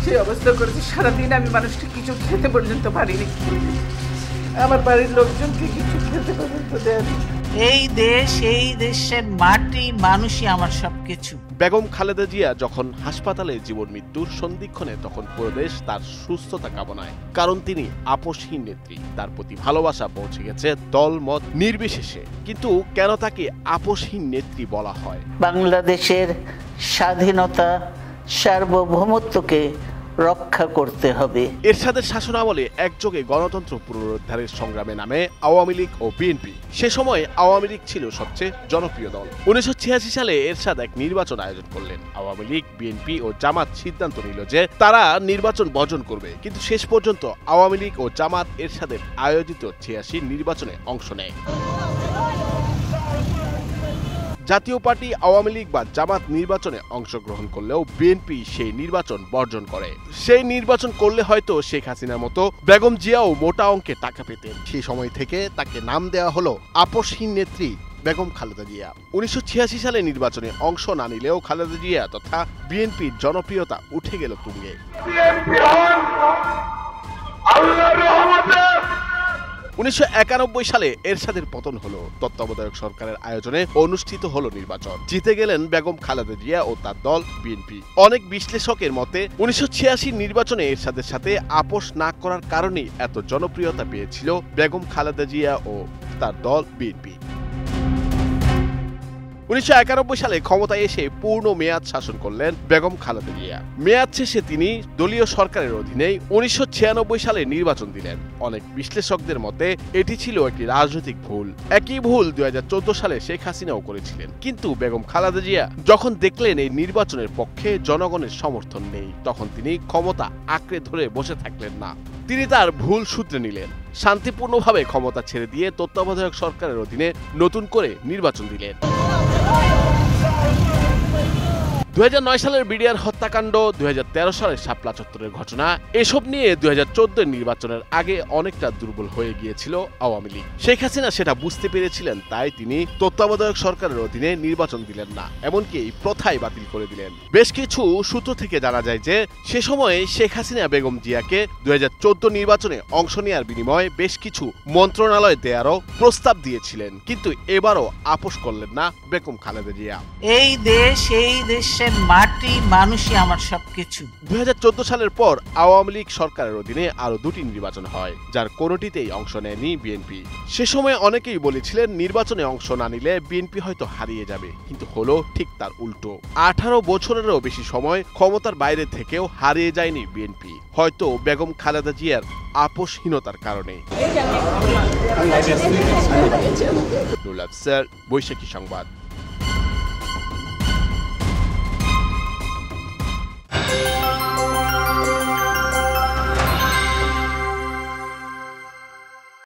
সেই অবস্থা করেছে, সারাদিন আমি মানুষকে কিছু খেতে পর্যন্ত পারিনি, আমার বাড়ির লোকজনকে কিছু খেতে পর্যন্ত দেয়নি। এই দেশ, এই দেশের মাটি, মানুষই আমার সবকিছু। বেগম খালেদা জিয়া যখন হাসপাতালে জীবন মৃত্যুর সন্ধিক্ষণে, তখন পুরো দেশ তার সুস্থতা কামনায়, কারণ তিনি আপসহীন নেত্রী। তার প্রতি ভালোবাসা পৌঁছে গেছে দল মত নির্বিশেষে। কিন্তু কেন তাকে আপসহীন নেত্রী বলা হয়? বাংলাদেশের স্বাধীনতা, সার্বভৌমত্বকে রক্ষা করতে হবে। এরশাদের শাসনামলে একযোগে গণতন্ত্র পুনরুদ্ধারের সংগ্রামে নামে আওয়ামী লীগ ও বিএনপি। সে সময় আওয়ামী লীগ ছিল সবচেয়ে জনপ্রিয় দল। 1986 সালে এরশাদ এক নির্বাচন আয়োজন করলেন। আওয়ামী লীগ, বিএনপি ও জামাত সিদ্ধান্ত নিল যে তারা নির্বাচন বর্জন করবে, কিন্তু শেষ পর্যন্ত আওয়ামী লীগ ও জামাত এরশাদের আয়োজিত 86 নির্বাচনে অংশ নেয়। জাতীয় পার্টি আওয়ামী লীগ বা জামাত নির্বাচনে অংশগ্রহণ করলেও বিএনপি সেই নির্বাচন বর্জন করে। সেই নির্বাচন করলে হয়তো শেখ হাসিনার মতো বেগম জিয়াও মোটা অঙ্কে টাকা পেতেন। সেই সময় থেকে তাকে নাম দেওয়া হলো আপসহীন নেত্রী বেগম খালেদা জিয়া। 1986 সালে নির্বাচনে অংশ না নিলেও খালেদা জিয়া তথা বিএনপির জনপ্রিয়তা উঠে গেল তুঙ্গে। 1991 সালে এরশাদের পতন হলো। তত্ত্বাবধায়ক সরকারের আয়োজনে অনুষ্ঠিত হলো নির্বাচন। জিতে গেলেন বেগম খালেদা জিয়া ও তার দল বিএনপি। অনেক বিশ্লেষকের মতে 1986 নির্বাচনে এরশাদের সাথে আপোষ না করার কারণেই এত জনপ্রিয়তা পেয়েছিল বেগম খালেদা জিয়া ও তার দল বিএনপি। 1991 সালে ক্ষমতায় এসে পূর্ণ মেয়াদ শাসন করলেন বেগম খালেদা জিয়া। মেয়াদ শেষে তিনি দলীয় সরকারের অধীনেই 1996 সালে নির্বাচন দিলেন। অনেক বিশ্লেষকদের মতে এটি ছিল একটি রাজনৈতিক ভুল। একই ভুল 2014 সালে শেখ হাসিনাও করেছিলেন। কিন্তু বেগম খালেদা জিয়া যখন দেখলেন এই নির্বাচনের পক্ষে জনগণের সমর্থন নেই, তখন তিনি ক্ষমতা আঁকড়ে ধরে বসে থাকলেন না। তিনি তার ভুল শুধরে নিলেন, শান্তিপূর্ণভাবে ক্ষমতা ছেড়ে দিয়ে তত্ত্বাবধায়ক সরকারের অধীনে নতুন করে নির্বাচন দিলেন। 2009 সালের বিডিআর হত্যাকাণ্ড, 2013 সালের শাপলা চত্বরের ঘটনা, এসব নিয়ে 2014 নির্বাচনের আগে অনেকটা দুর্বল হয়ে গিয়েছিল আওয়ামী লীগ। শেখ হাসিনা সেটা বুঝতে পেরেছিলেন, তাই তিনি তত্ত্বাবধায়ক সরকারের অধীনে নির্বাচন দিলেন না, এমনকি এই প্রথাই বাতিল করে দিলেন। বেশ কিছু সূত্র থেকে জানা যায় যে সে সময়ে শেখ হাসিনা বেগম জিয়াকে 2014 নির্বাচনে অংশ নেওয়ার বিনিময়ে বেশ কিছু মন্ত্রণালয় দেয়ারও প্রস্তাব দিয়েছিলেন, কিন্তু এবারও আপোষ করলেন না বেগম খালেদা জিয়া। এই দেশ, এই দেশের মাটি, মানুষই আমার সবকিছু। 2014 সালের পর আওয়ামী লীগ সরকারের অধীনে আরো দুটি নির্বাচন হয়, যার কোনোটিতেই অংশ নেয়নি বিএনপি। সে সময় অনেকেই বলেছিলেন নির্বাচনে অংশ না নিলে বিএনপি হয়তো হারিয়ে যাবে, কিন্তু হলো ঠিক তার উল্টো। 18 বছরেরও বেশি সময় ক্ষমতার বাইরে থেকেও হারিয়ে যায়নি বিএনপি, হয়তো বেগম খালেদা জিয়ার আপোষহীনতার কারণে। বৈশাখী সংবাদ।